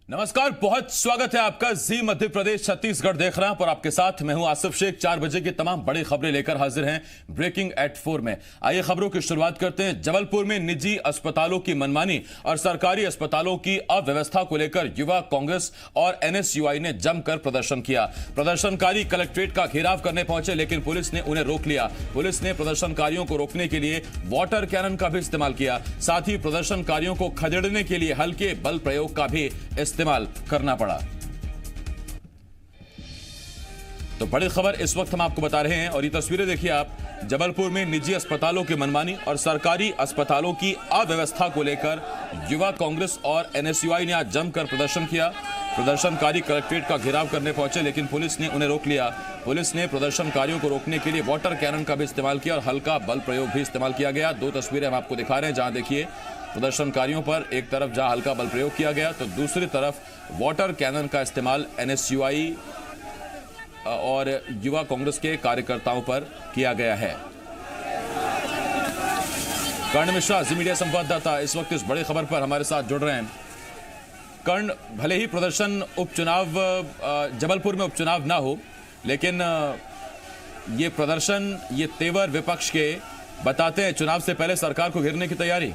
नमस्कार, बहुत स्वागत है आपका। जी मध्य प्रदेश छत्तीसगढ़ देख रहे हैं और आपके साथ मैं हूं आसिफ शेख। 4 बजे की तमाम बड़ी खबरें लेकर हाजिर हैं ब्रेकिंग एट 4 में। आइए खबरों की शुरुआत करते हैं। जबलपुर में निजी अस्पतालों की मनमानी और सरकारी अस्पतालों की अव्यवस्था को लेकर युवा कांग्रेस और एनएसयूआई ने जमकर प्रदर्शन किया। प्रदर्शनकारी कलेक्ट्रेट का घेराव करने पहुंचे, लेकिन पुलिस ने उन्हें रोक लिया। पुलिस ने प्रदर्शनकारियों को रोकने के लिए वाटर कैनन का भी इस्तेमाल किया। साथ ही प्रदर्शनकारियों को खदेड़ने के लिए हल्के बल प्रयोग का भी इस्तेमाल करना पड़ा। तो बड़ी खबर इस वक्त हम आपको बता रहे हैं और ये तस्वीरें देखिए आप। जबलपुर में निजी अस्पतालों की मनमानी और सरकारी अस्पतालों की अव्यवस्था को लेकर युवा कांग्रेस और एनएसयूआई ने आज जमकर प्रदर्शन किया। प्रदर्शनकारी कलेक्ट्रेट का घेराव करने पहुंचे, लेकिन पुलिस ने उन्हें रोक लिया। पुलिस ने प्रदर्शनकारियों को रोकने के लिए वाटर कैनन का भी इस्तेमाल किया और हल्का बल प्रयोग भी इस्तेमाल किया गया। 2 तस्वीरें हम आपको दिखा रहे हैं, जहां देखिए प्रदर्शनकारियों पर एक तरफ जहां हल्का बल प्रयोग किया गया तो दूसरी तरफ वाटर कैनन का इस्तेमाल एनएसयूआई और युवा कांग्रेस के कार्यकर्ताओं पर किया गया है। कर्ण मिश्रा, जी मीडिया संवाददाता, इस वक्त इस बड़ी खबर पर हमारे साथ जुड़ रहे हैं। कर्ण, भले ही प्रदर्शन उपचुनाव जबलपुर में उपचुनाव ना हो, लेकिन ये प्रदर्शन, ये तेवर विपक्ष के बताते हैं चुनाव से पहले सरकार को घेरने की तैयारी।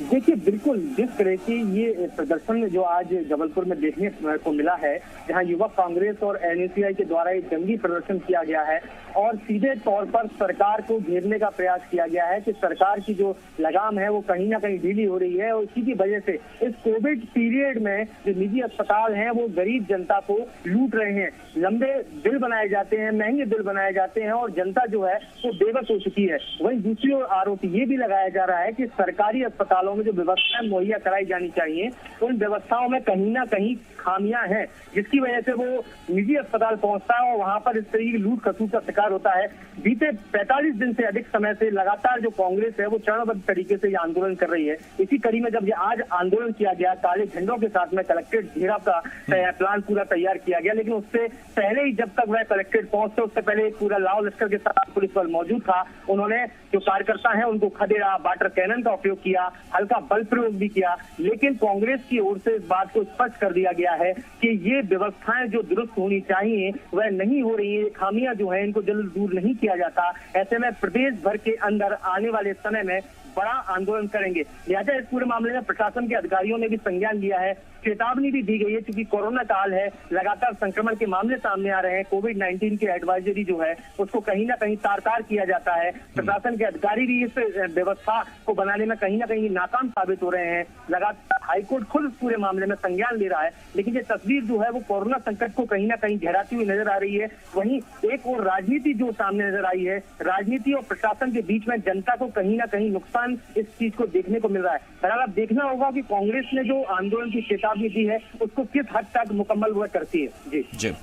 देखिए, बिल्कुल जिस तरह की ये प्रदर्शन जो आज जबलपुर में देखने को मिला है, जहां युवा कांग्रेस और एनएसयूआई के द्वारा एक जंगी प्रदर्शन किया गया है और सीधे तौर पर सरकार को घेरने का प्रयास किया गया है कि सरकार की जो लगाम है वो कहीं ना कहीं ढीली हो रही है और इसी की वजह से इस कोविड पीरियड में जो निजी अस्पताल हैं वो गरीब जनता को लूट रहे हैं। लंबे बिल बनाए जाते हैं, महंगे बिल बनाए जाते हैं और जनता जो है वो बेबस हो चुकी है। वहीं दूसरी ओर आरोप ये भी लगाया जा रहा है कि सरकारी अस्पताल में जो व्यवस्थाएं मुहैया कराई जानी चाहिए, उन व्यवस्थाओं में कहीं ना कहीं खामियां हैं, जिसकी वजह से वो निजी अस्पताल पहुंचता है और वहां पर इस तरीके की लूट खसूट का शिकार होता है। बीते 45 दिन से अधिक समय से लगातार जो कांग्रेस है वो चरणबद्ध तरीके से ये आंदोलन कर रही है। इसी कड़ी में जब ये आज आंदोलन किया गया, काले झंडों के साथ में कलेक्ट्रेट घेराव का प्लान पूरा तैयार किया गया, लेकिन उससे पहले ही जब तक वह कलेक्ट्रेट पहुंचते उससे पहले पूरा लाव लश्कर के साथ पुलिस बल मौजूद था। उन्होंने जो कार्यकर्ता है उनको खदेड़ा, वाटर कैनन का उपयोग किया, हल्का बल प्रयोग भी किया, लेकिन कांग्रेस की ओर से इस बात को स्पष्ट कर दिया गया है कि ये व्यवस्थाएं जो दुरुस्त होनी चाहिए वह नहीं हो रही है। खामियां जो है इनको जल्द दूर नहीं किया जाता। ऐसे में प्रदेश भर के अंदर आने वाले समय में बड़ा आंदोलन करेंगे। लिहाजा इस पूरे मामले में प्रशासन के अधिकारियों ने भी संज्ञान लिया है, चेतावनी भी दी गई है, क्योंकि कोरोना काल है, लगातार संक्रमण के मामले सामने आ रहे हैं। कोविड-19 की एडवाइजरी जो है उसको कहीं ना कहीं तार-तार किया जाता है। प्रशासन के अधिकारी भी इस व्यवस्था को बनाने में कहीं ना कहीं नाकाम साबित हो रहे हैं। लगातार हाईकोर्ट खुद इस पूरे मामले में संज्ञान ले रहा है, लेकिन ये तस्वीर जो है वो कोरोना संकट को कहीं ना कहीं गहराती हुई नजर आ रही है। वहीं एक और राजनीति जो सामने नजर आई है, राजनीति और प्रशासन के बीच में जनता को कहीं ना कहीं नुकसान इस चीज को देखने को मिल रहा है। बहरहाल अब देखना होगा कि कांग्रेस ने जो आंदोलन की चेतावनी दी है उसको किस हद तक मुकम्मल वह करती है। जी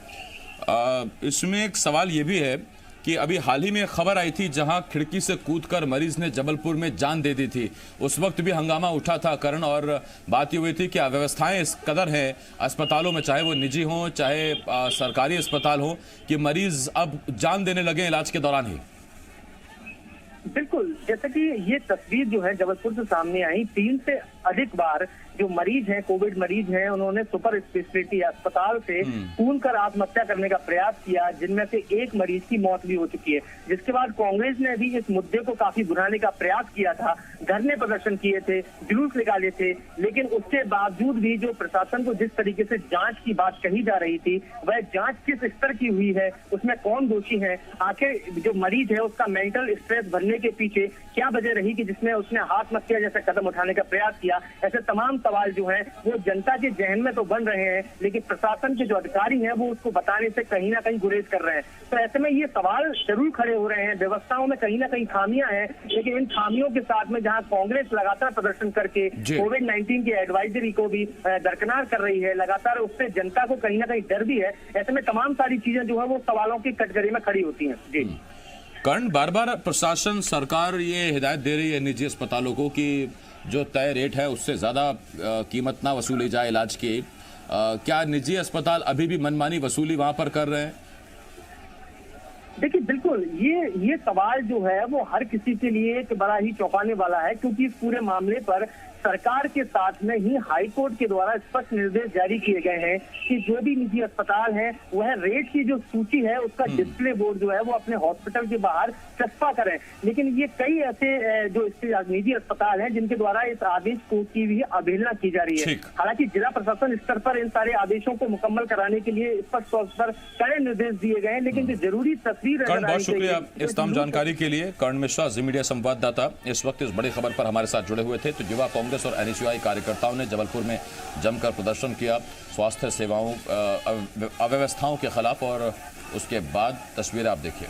इसमें एक सवाल ये भी है कि अभी हाल ही में खबर आई थी जहां खिड़की से कूदकर मरीज ने जबलपुर में जान दे दी थी। उस वक्त भी हंगामा उठा था करण, और बात ये हुई थी कि अव्यवस्थाएं इस कदर हैं अस्पतालों में, चाहे वो निजी हो चाहे सरकारी अस्पताल हो, कि मरीज अब जान देने लगे इलाज के दौरान ही। बिल्कुल, जैसे कि ये तस्वीर जो है जबलपुर से सामने आई, 3 से अधिक बार जो मरीज हैं, कोविड मरीज हैं, उन्होंने सुपर स्पेशलिटी अस्पताल से खून कर आत्महत्या करने का प्रयास किया, जिनमें से एक मरीज की मौत भी हो चुकी है। जिसके बाद कांग्रेस ने भी इस मुद्दे को काफी बुझाने का प्रयास किया था, धरने प्रदर्शन किए थे, जुलूस निकाले थे, लेकिन उसके बावजूद भी जो प्रशासन को जिस तरीके से जांच की बात कही जा रही थी, वह जांच किस स्तर की हुई है, उसमें कौन दोषी है, आखिर जो मरीज है उसका मेंटल स्ट्रेस बनने के पीछे क्या वजह रही कि जिसमें उसने आत्महत्या जैसे कदम उठाने का प्रयास किया। ऐसे तमाम सवाल जो हैं वो जनता के जहन में तो बन रहे हैं, लेकिन प्रशासन के जो अधिकारी हैं वो उसको बताने से कहीं ना कहीं गुरेज कर रहे हैं। तो ऐसे में ये सवाल जरूर खड़े हो रहे हैं। व्यवस्थाओं में कहीं ना कहीं खामियां हैं, लेकिन इन खामियों के साथ में जहां कांग्रेस लगातार प्रदर्शन करके कोविड-19 की एडवाइजरी को भी दरकिनार कर रही है, लगातार उससे जनता को कहीं ना कहीं डर भी है। ऐसे में तमाम सारी चीजें जो है वो सवालों की कटघरे में खड़ी होती है। जी कर्ण, बार बार प्रशासन, सरकार ये हिदायत दे रही है निजी अस्पतालों को कि जो तय रेट है उससे ज़्यादा कीमत ना वसूली जाए इलाज की। क्या निजी अस्पताल अभी भी मनमानी वसूली वहां पर कर रहे हैं? देखिए, बिल्कुल ये सवाल जो है वो हर किसी के लिए एक बड़ा ही चौंकाने वाला है, क्योंकि इस पूरे मामले पर सरकार के साथ में ही हाईकोर्ट के द्वारा स्पष्ट निर्देश जारी किए गए हैं कि जो भी निजी अस्पताल हैं वह रेट की जो सूची है उसका डिस्प्ले बोर्ड जो है वो अपने हॉस्पिटल के बाहर चस्पा करें। लेकिन ये कई ऐसे जो निजी अस्पताल हैं जिनके द्वारा इस आदेश की भी अवहेलना की जा रही है। हालांकि जिला प्रशासन स्तर पर इन सारे आदेशों को मुकम्मल कराने के लिए स्पष्ट तौर पर कड़े निर्देश दिए गए हैं, लेकिन जो जरूरी तस्वीर कर्ण, बहुत शुक्रिया इस तमाम जानकारी के लिए। कर्ण मिश्रा, जी मीडिया संवाददाता, इस वक्त इस बड़ी खबर पर हमारे साथ जुड़े हुए थे। तो युवा कांग्रेस और एनएसयूआई कार्यकर्ताओं ने जबलपुर में जमकर प्रदर्शन किया स्वास्थ्य सेवाओं अव्यवस्थाओं के खिलाफ, और उसके बाद तस्वीरें आप देखिए।